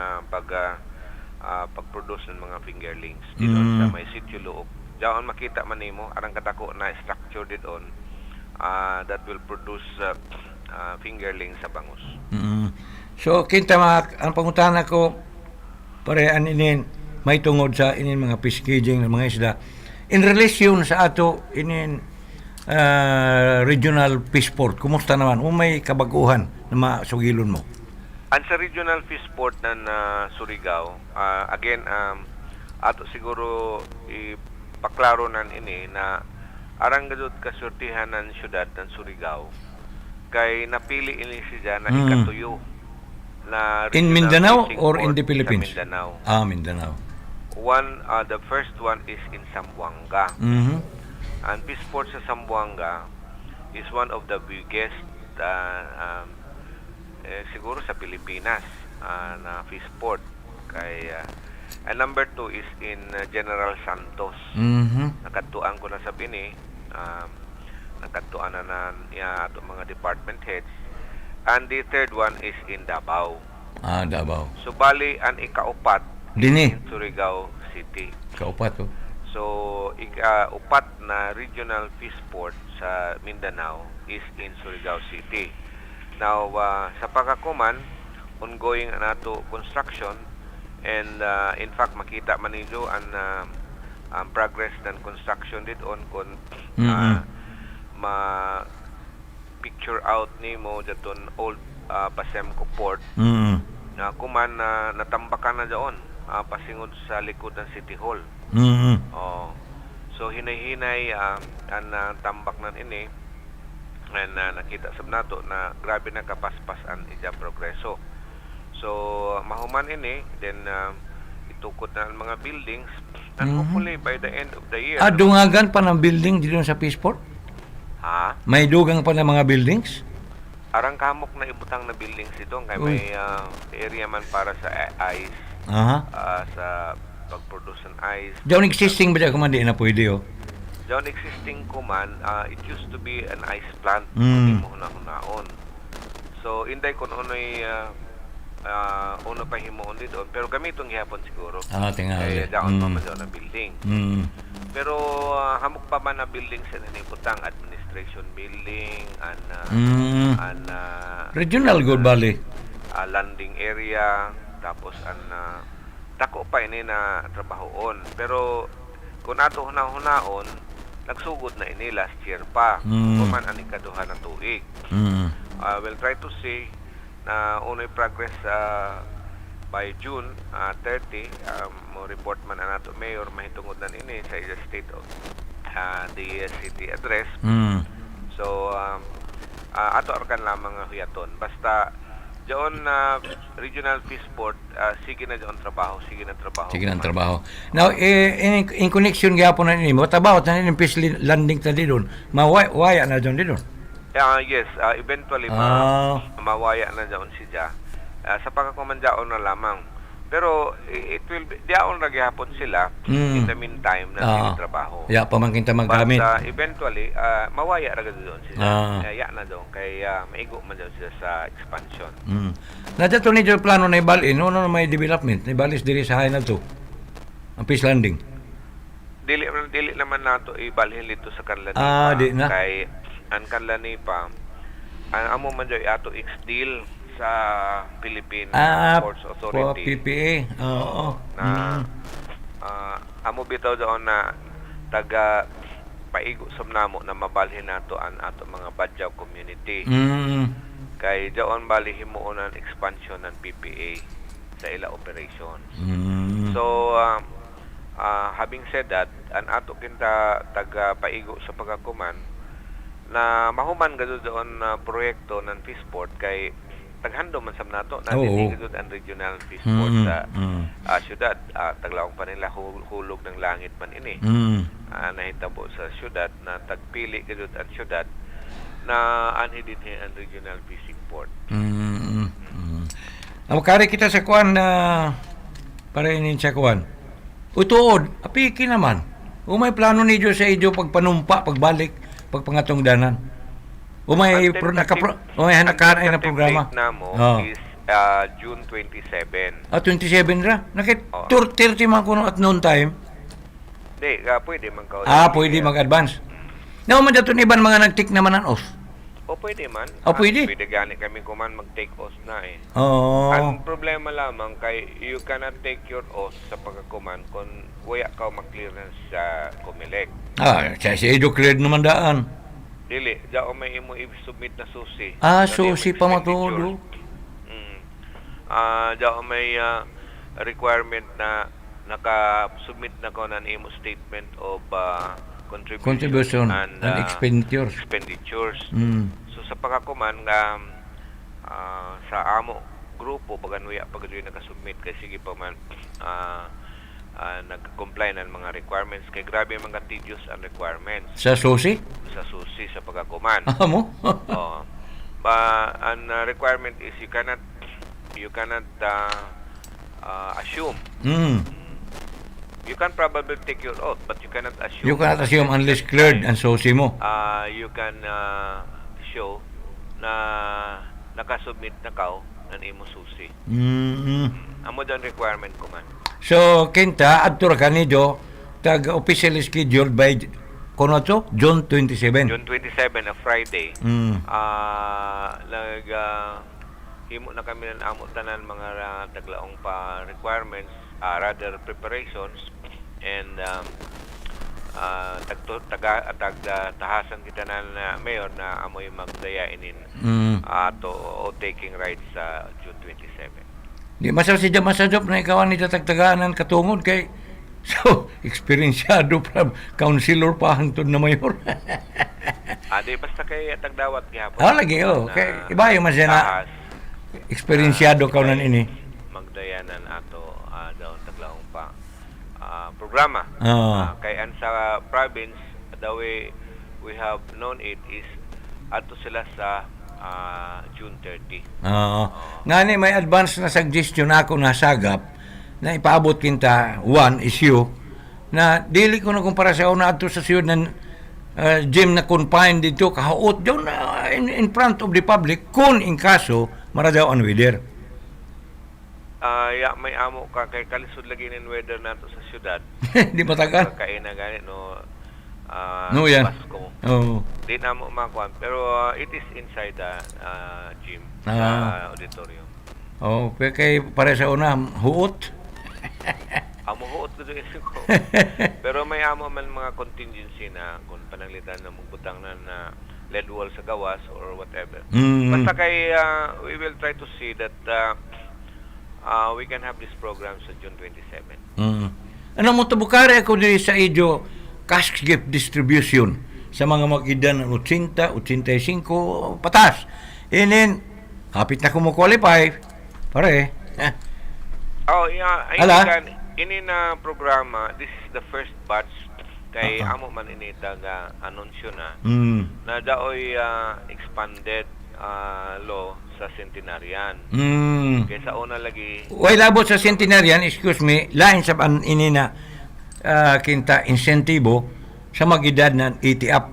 pag-produce ng mga fingerlings dito sa may sitio Luok. Diyan makita man nimo arang katako na structure didon that will produce fingerlings sa bangus. So kinta ang panguntahan ako parehan inin may tungod sa inin mga fish caging ng mga isda in relation sa ato inin regional fish port. Kumusta naman? May kabaguhan na masugilon mo? Ang sa regional fish port ng Surigao, again, ato siguro ipaklaro nan ini na arang gadot kasurtihan ng syudad ng Surigao kay napili ini siya na ikatuyo na in Mindanao or in the Philippines? Mindanao. Mindanao. The first one is in Zamboanga. And Peace Port sa Zamboanga is one of the biggest siguro sa Pilipinas na fish port. And number 2 is in General Santos. Nakatuan ko na sa Bini. Nakatuan na ato mga department heads. And the third one is in Davao. Davao. So bali ang ikaupat Dini. in Surigao City. Kaupat to. So ikaupat na regional fish port sa Mindanao is in Surigao City. Now sa pagkakuman ongoing nato construction and in fact makita man ninyo ang progress ng construction dito kon ma picture out nimo daton old Pasemco port na kuman natambakan na doon pasingod sa likod ng City Hall. So hinay-hinay ang tambak nan ini and nakita sab nato na grabe na kapaspas ang ija progreso. So mahuman ini then itukod na ang mga buildings and hopefully by the end of the year. Dungagan pa ng building dito sa Peaceport? May dugang pa ng mga buildings? Arang kamok na ibutang na buildings ito kay may area man para sa ice. Sa pag-produce ng ice. Diyan existing ba dyan kumandi na pwede Diyan existing kuman, it used to be an ice plant. Hindi mo hunahon. So inday kun unoy uno pa himuon dito pero gamitong gihapon siguro. Tingali. Daon pa man daw na building. Pero hamok pa man na building sa nanibutang administration building and regional good bali. Landing area tapos dako pa ini na trabahoon. Pero kung ato hunaon nagsugod na ini last year pa. Kuman ang ikaduha na tuig. We'll try to see na unay progress by June 30 mo report man ang ato mayor mahitungod na ini sa state of the city address. So ato arkan lamang huyaton basta diyon regional fish port sige na diyon trabaho. Now in connection gyapon na nimo tabawat na ning fish landing ta didon mawaya na diyon. Yes, eventually mawaya na diyon siya. Sa pagkakumandaon na lamang. Pero it will be diaon ra gyapon sila in the meantime na trabaho. Pamangkin ta maggamit. But eventually mawaya ra gud doon sila. Na doon kay maigo man daw sila sa expansion. Nadato ni plano na ibalin no may development na ibalis diri sa hay na to. Ang fish landing. Dili naman nato ibalhin dito sa kanila di na. Kay ang kanila ni pa ang amo man daw ato ex-deal sa Philippine Ports Authority. PPA. Amo bitaw doon na taga paigo namo na mabalhin nato ang ato mga Badyaw community. Kay doon bali himuon ang expansion ng PPA sa ila operations. So having said that, ang ato kinta taga paigo sa pagkakuman na mahuman gado doon na proyekto ng Fishport kay taghando man sam nato na gud ang regional Fishport sa syudad. Taglawang pa nila hulog ng langit man ini. Nahitabo sa syudad na tagpili gud ang syudad na anhidinhi ang regional fishing port. Kari kita sa kuan na para inin sa kuan. Utuod, apiki naman. Umay plano ni Diyos sa iyo pagpanumpa, pagbalik, pagpangatong danan. Umay nakaray na programa. Is June 27. 27 ra? Nakit 30 man kuno at noon time? Di, pwede man ka. Pwede mag-advance. Man dato ni iban mga nag-take naman ang off. Pwede man. Pwede? Pwede gani kami kuman mag-take off na eh. Ang problema lamang kay you cannot take your off sa pagkakuman kung wala ka mag-clearance sa Comelec. Siya Edo cleared naman daan. Dili, dao may imo i-submit na susi. Susi pa matulo. Dao may requirement na naka-submit na ko ng imo statement of contribution and expenditures. So sa pagkakuman sa amo grupo paganuya pagaduy nakasubmit kay sige pa man nag-comply ng mga requirements. Kay grabe mga tedious ang requirements Sa susi? sa susi sa pagkakuman. Mo? Oh. An requirement is you cannot assume. You can probably take your oath, but you cannot assume. You cannot assume unless cleared ang susi mo. You can show na nakasubmit na kao ng imo susi. Amo dan requirement ko man. So, kinta, adto ra kanidyo, tag-officially scheduled by, kuno to? June 27. June 27 na Friday. Himo na kami ng amo tanan mga taglaong pa requirements, rather preparations, and tahasan kita na mayor na amoy magdayainin ato o taking rights sa June 27. Di masadop na ikawan ni tatagtagaanan katungod kay so, experiensyado from councilor pa hangtod na mayor. Di basta kay tagdawat gihapon. Lagi, kay ibayo man siya na experiensyado kaunan ini. Magdayanan ato daw taglaong pa programa. Kay an sa province, the way we have known it is ato sila sa June 30. Ngani may advance na suggestion ako na sagap na ipaabot kinta one issue na dili ko na kumpara sa una ato sa siyod ng gym na confined dito kahaot doon in front of the public kung in kaso maradaw ang weather. May amo ka kay kalisod lagi nin weather nato sa syudad. Di matagal. Kay na gani no yan. Pasko. Oh. Di na mo makuan pero it is inside the gym auditorium. Kay para sa una huot. Amo huot ko din ko. Pero may amo man mga contingency na kung pananglitan na magbutang na lead wall sa gawas or whatever. Basta kay we will try to see that we can have this program sa June 27. Ano mo tabukari ako diri sa idyo cash gift distribution sa mga mag-edad ng 80, 85 patas. Inin kapit na ko mo qualify. Pare. Ini na programa, this is the first batch kay amo man ini taga anunsyo na daoy expanded law sa centenarian. Kaya sa una lagi way labot sa centenarian, excuse me, lain sa ini na kinta insentibo sa mag-edad ng 80 up.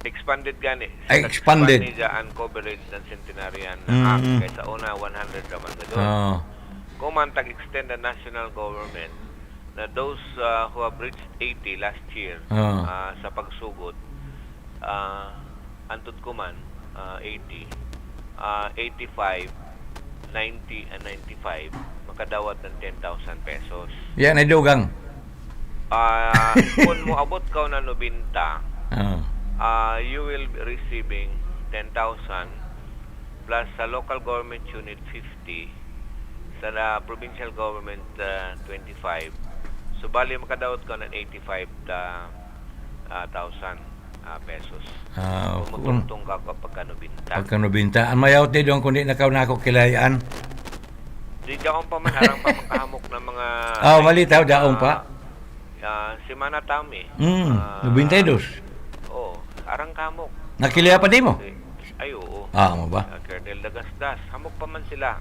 Expanded gani. Expanded. Ang coverage ng centenarian na kaya sa una 100 naman na doon. Kung man tag-extend the national government na those who have reached 80 last year sa pagsugod, antud ko man 80, 85, 90 and 95 makadawat ng 10,000 pesos. Yan ay dugang. Kung mo abot ka na 90, you will be receiving 10,000 plus sa local government unit 50, sa provincial government 25. So bali makadawat ka ng 85,000 pesos. Magtungtong ka kapag kanubinta. Pagka nubinta. Ang mayawat din doon kundi nakaw na ako kilayaan. Di daong pa man harang pa makahamok ng mga malitaw daong pa. Si Manatami. Nubintay dos. Arang kamok. Nakilaya pa di mo? Ay, oo. Mo ba? Colonel Dagasdas. Hamok pa man sila.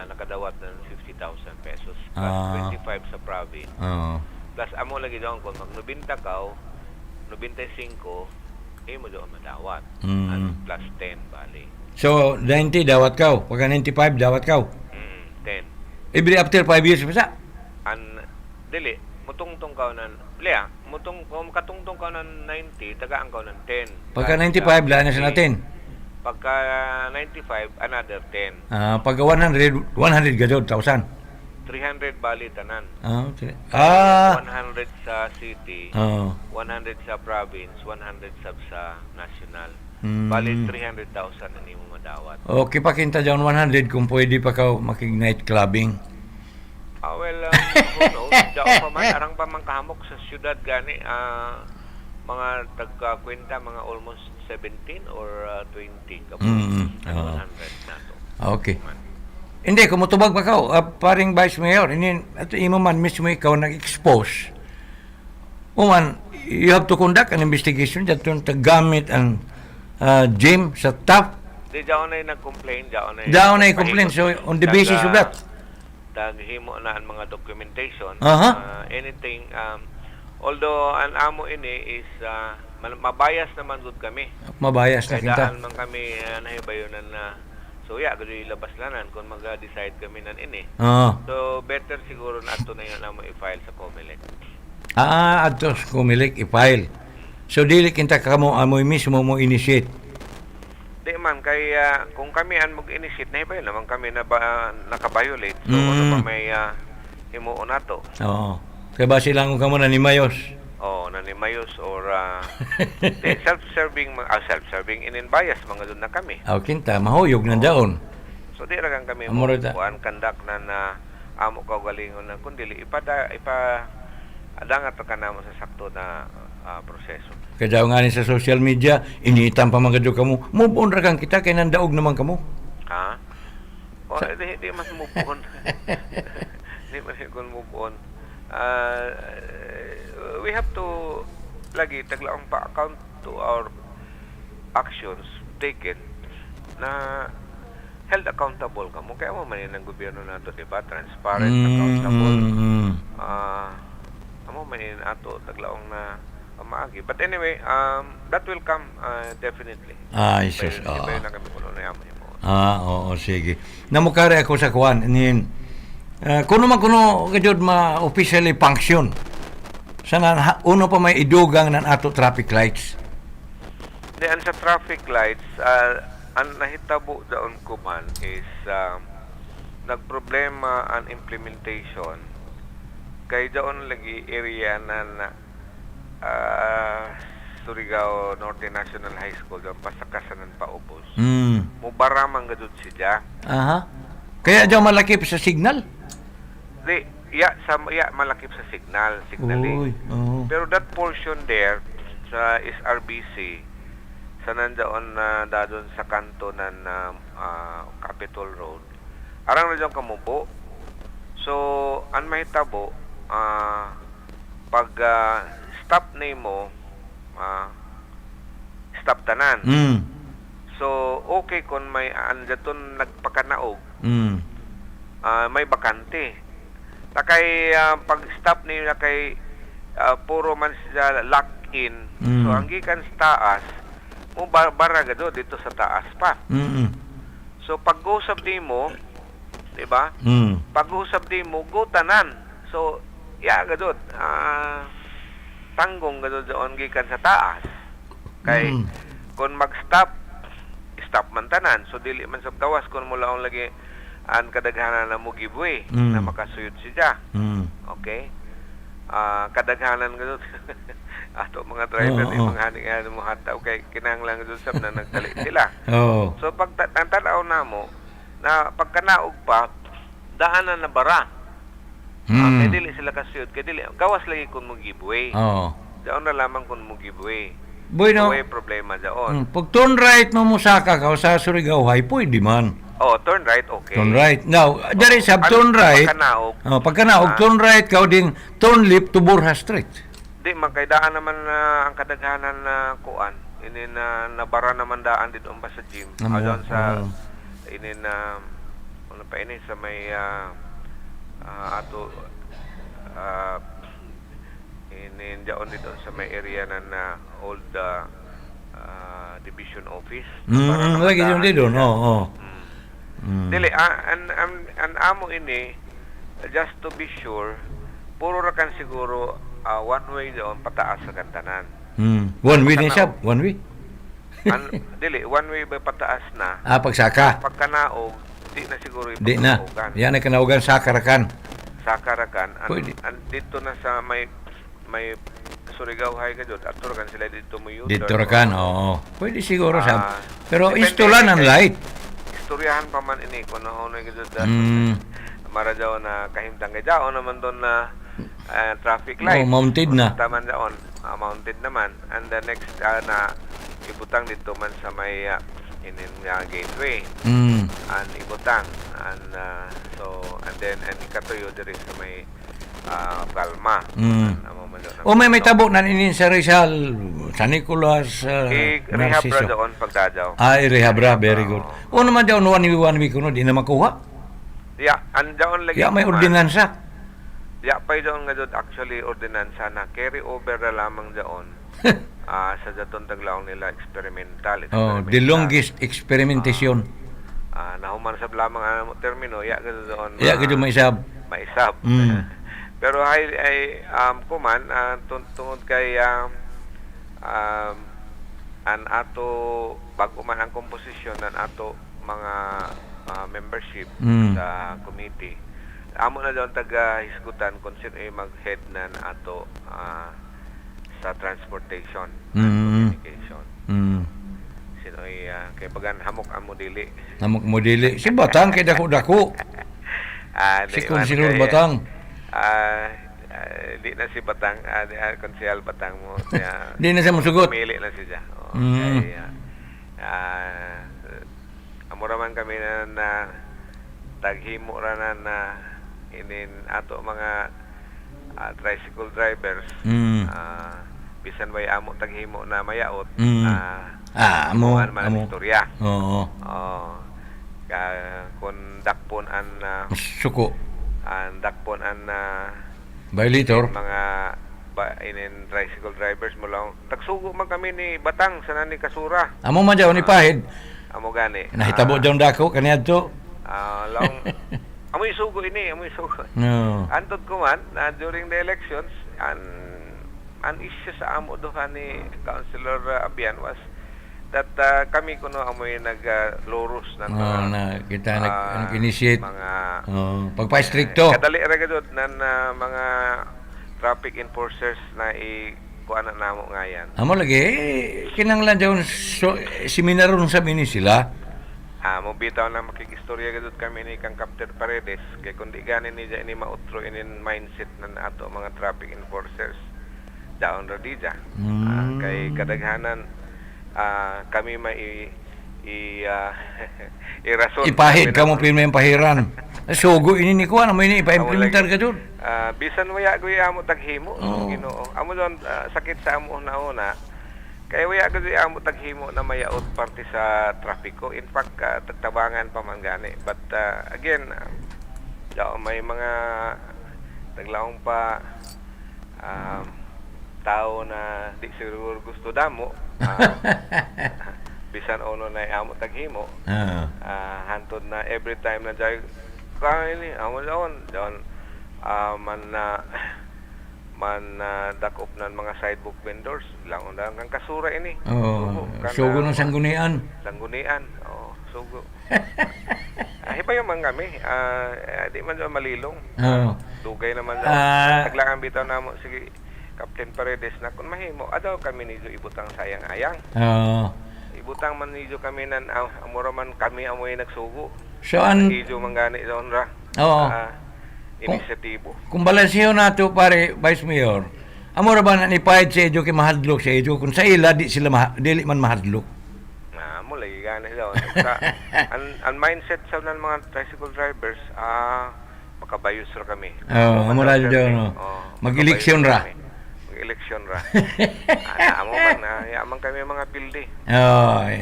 Nakadawat ng 50,000 pesos. Plus 25 sa province. Plus, amo lagi doon kung mag-95 ka, 95, mo doon madawat. Plus 10, bali. So, 90 dawat ka. Pagka 95 dawat ka. 10. Every after 5 years pa sa? Dili. Mutungtong ka ng kung katungtong ka ng 90, tagaan ka ng 10. Pagka 95, lahan na sa natin. Pagka 95, another 10. Pagka 100 gadod, 1,000. 300 bali tanan. 100 sa city, 100 sa province, 100 sa national. Bali 300,000 ang imo madawat. Okay, pakinta dyan 100 kung pwede pa ka makig-night clubbing. Who knows? Diyan pa man, arang pa man kahamok sa syudad gani, mga tagkakwenta, mga almost 17 or 20 kapag 100 na to. Okay. Hindi, kumutubag pa ka, paring Vice Mayor, at imo man mismo ikaw nag-expose. Uman, you have to conduct an investigation that yung tagamit ang gym sa top. Di daw na nag-complain, Daw na complain, so on the basis of that. Daghimo na ang mga documentation. Aha. Anything, although ang amo ini is, mabayas naman gud kami. Mabayas na Kaya kita. daan man kami nahibayonan na suya, gud ilabas lanan kung mag-decide kami nan ini. So, better siguro na ato na yun na mo i-file sa COMELEC. Atos kumilik i-file. So, dili kinta ka mo, amoy mismo mo initiate. Di man, kaya kung kami ang mag-initiate, nahibayon naman kami na naka-violate. So, ano pa may himuon nato? Oo. Kaya ba silang ka mo na ni Mayos? Nanimayos or self-serving in-bias, mga doon na kami. Kinta, mahuyog na daon. So, di ragang kami Amorita. kandak na amo kaugalingon na kundi adangat ka na mo sa sakto na proseso. Kaya nga sa social media, iniitan pa mga ka mo. Move on ra kang kita, kaya nandaog naman ka mo. Ha? Di mas move on. Di mas move on. We have to lagi taglaong pa account to our actions taken na held accountable ka mo. Kaya mo man yun ang gobyerno nato, di ba? Transparent, accountable. Amo man yun ato taglaong na maagi. But anyway, that will come definitely. Isus. Iba yun na kami kuno na yaman mo. Oo, sige. Namukari ako sa kuwan. Kuno man kuno kajod ma-officially function. Sana uno pa may idugang ng ato traffic lights. Diyan sa traffic lights, ang nahitabo daon ko man is nagproblema ang implementation kay daon lagi area na Surigao Norte National High School daon pasakasan ng paubos. Mubaramang gadud siya. Kaya daw malakip sa signal? Malakip sa signaling. Pero that portion there sa SRBC sa nandoon na dadon sa kanto ng Capitol Road, arang na dyan kamubo. So, ang mahitabo, pag stop na mo, stop tanan. So, okay kung may andaton nagpakanaog, may bakante. Nakay pag-stop nila kay puro man siya lock-in. So, ang gikan sa taas, mo baraga dito sa taas pa. So, pag-usap di mo, di ba? Pag-usap di mo, go tanan. So, gadod. Tanggong gadod doon gikan sa taas. Kay, kung mag-stop, stop man tanan. So, dili man sa gawas kung mula ang lagi ang kadaghanan na mo giveaway na makasuyod siya. Okay? Kadaghanan gadod. Ato mga driver ni mga haning mo hataw kay kinahanglan gadod sab na nagdali sila. So pag tantanaw na mo na pagkanaog pa daanan na bara. Kay dili sila kasuyod, kay dili gawas lagi kun mo giveaway. Daon na lamang kun mo giveaway. Boy no. May problema daon. Pag turn right mo musaka ka sa Surigao High, pwede man. Turn right, okay. Turn right. Now, there is turn right. Pagkanaog, turn right ka din, turn left to Borja Street. Di, magkaidaan naman ang kadaghanan na kuan. Ini na nabara naman daan dito ba sa gym. Doon sa, ini na, ano pa ini, sa may, ini doon dito sa may area na old division office. Lagi yung dito, Dili, ang amo ini, just to be sure, puro ra kan siguro one way doon pataas sa kantanan. One way din siya? One way? Dili, one way ba pataas na? Pagsaka? Pagkanaog, di na siguro di na. Yan ay kanaugan sakarakan. Sakarakan. Dito na sa may Surigao High ka doon. Ato kan sila dito mo yun. Dito rakan, oo. Pwede siguro sa. Pero istulan ang light. Istoryahan pa man ini kung naunay ka doon. Mara daw na kahimtang kay daw naman doon na traffic light. Mounted na. Taman daon. Mounted naman. And the next na ibutang dito man sa may inin nga gateway and ibutang and then ikatuyo diri sa may Palma. O may tabo na inin sa Rizal, San Nicolas, i-rehab ra doon pagdadaw. I-rehab ra, very good. O naman daw, one week kuno, di na makuha. Andaon lagi. May ordinansa. Pay doon nga doon actually ordinansa na carry over na lamang doon sa daton taglaong nila experimental. The longest experimentation. Nahuman sa lamang ang termino, doon. Gado maisab. Maisab. Pero kuman tungod kay an ato bago man ang komposisyon ng ato mga membership sa committee. Amo na daw taga-hisgutan kung sino ay mag-head na ato sa transportation and communication. Sino ay kay bagan hamok amo dili. Hamok mo dili. Si Batang kay dako-dako. Si Konsilor Batang. Di na si Batang, Konsehal Batang mo. Di na siya masugot. Pumili na siya. Amo raman kami na taghimo ra na inin ato mga tricycle drivers. Bisan way amo taghimo na mayaot. Amo istorya. Oo. Kung dakpon an suko. Ang dakpon an violator mga inin tricycle drivers mo lang tagsugo man kami ni Batang sa nani kasura. Amo man daw ni pahid. Amo gani. Nahitabo daw dako kaniadto. Long amo isugo ini, amo isugo. No. Antod ko man during the elections an issue sa amo do ni Councilor Abian was that kami kuno amoy nag-lurus ng kita nag-initiate mga pagpa-stricto. Kadali ra gud nan mga traffic enforcers na kuan na namo ngayan. Amo lagi kinanglan daw seminar ron sa mini sila. Mo bitaw na makikistorya gud kami ni kang Captain Paredes kay kundi ganin ni ini mautro inin mindset ng ato mga traffic enforcers daon ra dija. Kay kadaghanan kami irason ipahid ka mo pirmi ang pahiran. Sugo ini ni kuan mo ini ipa-implementar ka dun. Bisan waya gyud amo taghimo Ginoo. Amo don sakit sa amo una kay waya gyud amo taghimo na mayaot parte sa trapiko. In fact tagtabangan pa man gani. But again may mga taglaong pa tao na di siguro gusto damo bisan ono na amo taghimo hantod na every time na jay kaili amo doon man dakop nan mga sidewalk vendors lang undang kang kasura ini sugo ng sanggunian sugo hipayo man kami di man malilong dugay naman taglangan bitaw namo sige Captain Paredes na kung mahimo adaw kami nidyo ibutang sayang-ayang. Ibutang man nidyo kami nan amura man kami amoy nagsugo. Saan nidyo mangani doon ra. Inisyatibo. Kung balansiyo nato pare Vice Mayor. Amura ba na nipahid sa edyo kay mahadlok sa edyo kung sa ila di sila dili man mahadlok. Mo lagi gani daw. Ang mindset sa ng mga tricycle drivers makabayos ra kami. Amura daw no. Mag-eleksyon ra. Eleksyon ra. Amo man yaman kami mga pildi.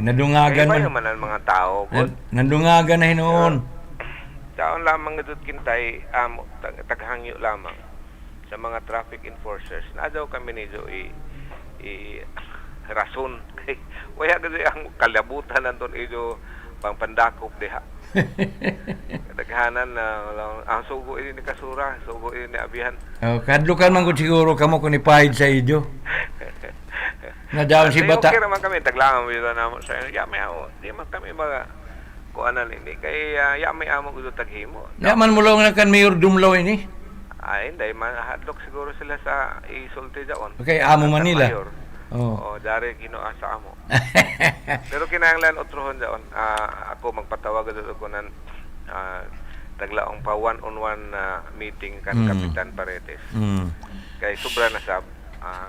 Nadungagan man. Naman ang mga tao. Nadungagan na hinoon. Taon lamang gadut kintay taghangyo lamang sa mga traffic enforcers. Na daw kami nidyo rason. Waya gud ang kalabutan nanton idyo pangpandakop diha. Daghanan ang sugo ini ni kasura, sugo ini ni abihan. Kadlukan man gud siguro kamo kun ipahid sa idyo. Na daw si bata. Okay naman kami taglangan mo namo sa yami ako. Di man kami mga kuanan ini kay yami amo gud taghimo. Yaman mo lang kan Mayor Dumlaw ini. Hindi man hadlok siguro sila sa isulti daon. Okay, amo Manila. Dari ginoa sa amo. Pero kinahanglan utrohon daon. Ako magpatawag gud ko nan taglaong pa one-on-one meeting kan Kapitan Paredes. Kay sobra na sab.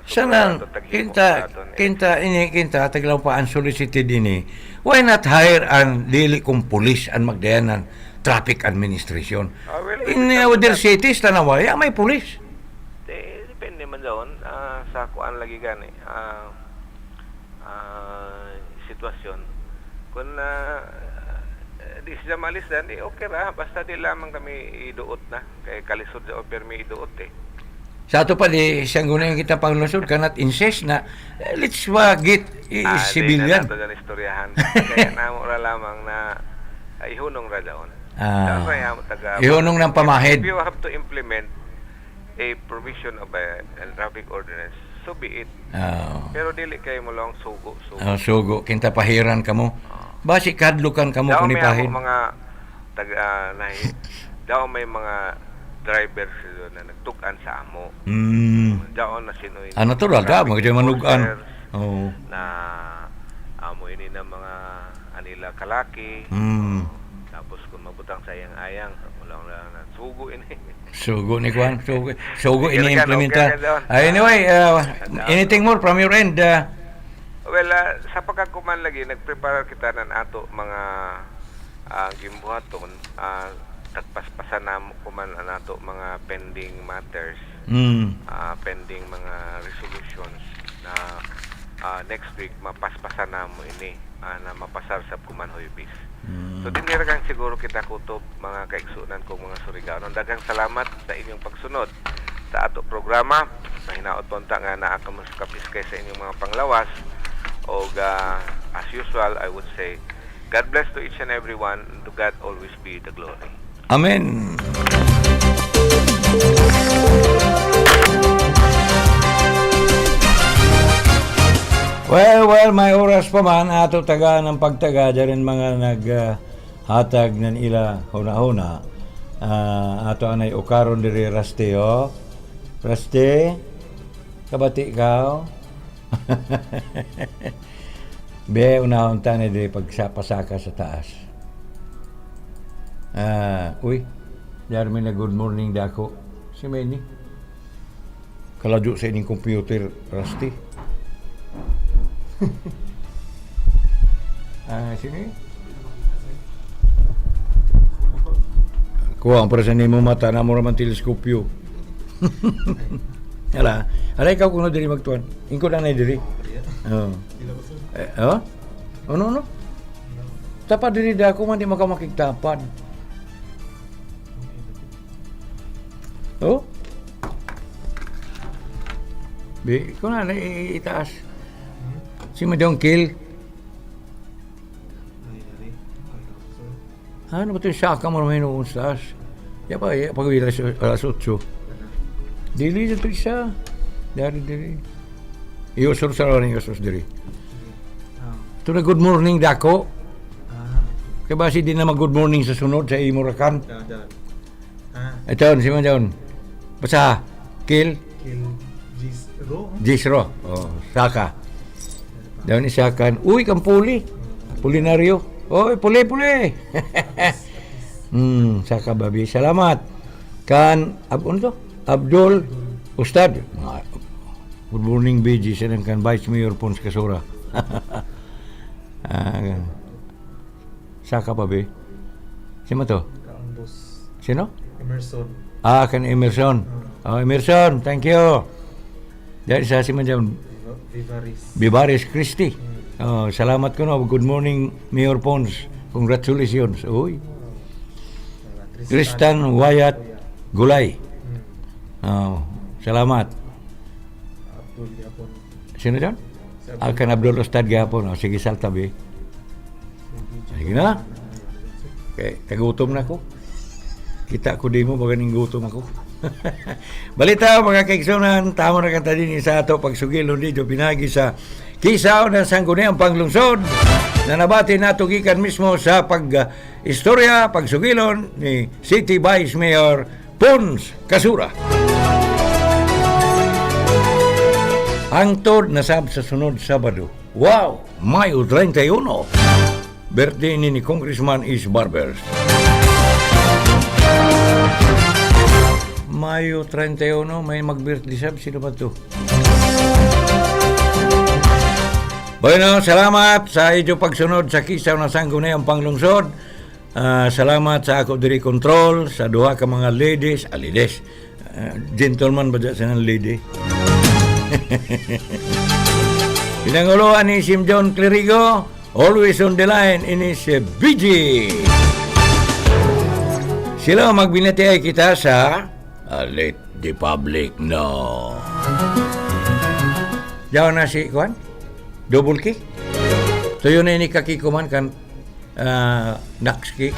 Sana kinta taglaw pa unsolicited ini. Why not hire an dili kong pulis an magdayanan traffic administration? In other cities tanawa ya may pulis. Depende man doon sa kuan lagi gani. Sitwasyon. Kung di siya malis dan, okay ra. Basta di lamang kami iduot na. Kaya kalisod sa permi iduot Sa ato pa di Sangguniang kita panglungsod kanat insist na let's get civilian. Di na nato istoryahan. Kaya namo ra lamang na ihunong ra daon. Ihunong ng pamahid. If you have to implement a provision of a traffic ordinance, so be it. Pero dili kayo mo lang sugo. Sugo. Kinta pahiran ka mo. Basi kadlukan ka mo kung ipahin. Daw may mga drivers na nagtugan sa amo. Daon na sinoy. Natural ka, magdya manugan. Na amo ini na mga anila kalaki. Tapos kung mabutang sa ayang wala na sugo ini. Sugo ni Kwan. Sugo ini implementa. Anyway, anything more from your end? Well, sa pagkakuman lagi, nagprepare kita ng ato mga gimbuhaton. Tagpaspasan na kuman nato mga pending matters, pending mga resolutions na next week mapaspasan na mo ini na mapasar sa kuman huibis. So dinira kang siguro kita kutob mga kaigsunan kong mga Surigao. Daghang salamat sa inyong pagsunod sa ato programa. Mahinaot punta nga naa ka kapiskay sa inyong mga panglawas. O as usual, I would say, God bless to each and every one, and to God always be the glory. Amen. Well, may oras pa man ato taga ng pagtaga dyan mga naghatag ng ila huna-huna. Ato anay ukaron diri Raste, Raste, kabati ka, Be, unahon tanay diri pagsapasaka sa taas. Uy, Jarmin na good morning dako. Si Manny. Kaladyo sa ining computer, Rusty. Sini? Kuha ang para sa nimo mata na mo raman teleskopyo. Hala, ikaw kung diri magtuan. Ingko na diri. No. Tapad diri dako man di makamakigtapad. Be, kung na itaas. Si Madong Kill. Ano ba ito yung saka mo naman yung taas? Pag-uwi alas 8. Dili ito isa. Dari. Iusor sa rin iusor diri. Ito na good morning dako. Kaya ba si di na mag-good morning sa sunod sa Imurakan? Ito, si Madong. Basta, Kill. Gisro. Saka. Daw ni Sakan. Uy, kang puli. Pulinaryo. Oy, puli. Saka babi. Salamat. Kan, Abdul Ustad. Good morning, BG. Sinang kan Vice Mayor Pons Kasura. Saka babi. Sino to? Sino? Emerson. Kan Emerson. Emerson, thank you. Dari sa si Madam Vivaris Christy. Salamat ko no. Good morning, Mayor Pons. Congratulations. Uy. Tristan Wyatt Gulay. Salamat. Sino dyan? Kan Abdul Ustad gapon. Sige, saltabi. Sige na. Okay, kagutom na ko. Kita ko di mo maganing gutom ako. Balita mga kaigsunan, tama na kanta din sa ato pagsugilon dito pinagi sa KISAW NAN SANGGUNIANG PANGLUNGSOD na nabati nato gikan mismo sa istorya pagsugilon ni City Vice Mayor Pons Kasura. Hangtod nasab sa sunod Sabado. Wow, Mayo 31. Birthday ni Congressman Is Barbers. Mayo 31, may mag-birthday sab. Sino ba to? Bueno, salamat sa inyo pagsunod sa Kisaw na Sangguniang Panglungsod. Salamat sa ako diri control, sa duha ka mga ladies, gentleman ba dyan sa ng lady? Pinanguluan ni Sim John Clerigo, always on the line, ini si BG. Sila magbinati ay kita sa Let the Public Know. Diyaw na si Kwan? Double kick? Tuyo na ini kakikuman kan nakski.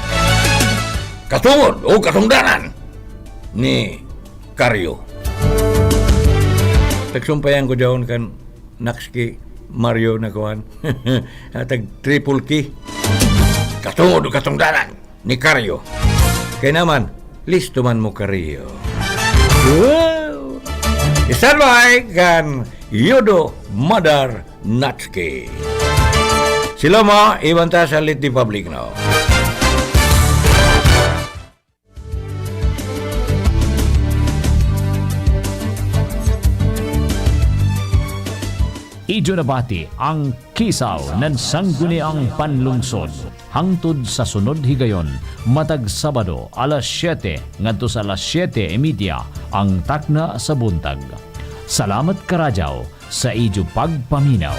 Katungod o katungdanan ni Karyo. Tagsumpayan ko diyaw kan nakski Mario na Kwan. Tag triple key. Katungod o katungdanan ni Karyo. Kaya naman, listo man mo Karyo. Wow! Isalbay kan Yodo Madar Natsuki. Sila mo, ibanta sa Let the Public Know. Ijo nabati ang Kisaw nan Sangguniang Panlungsod. Hangtod sa sunod higayon, matag Sabado, alas 7, ngadto sa alas 7:30 ang takna sa buntag. Salamat karadyaw sa ijo pagpaminaw.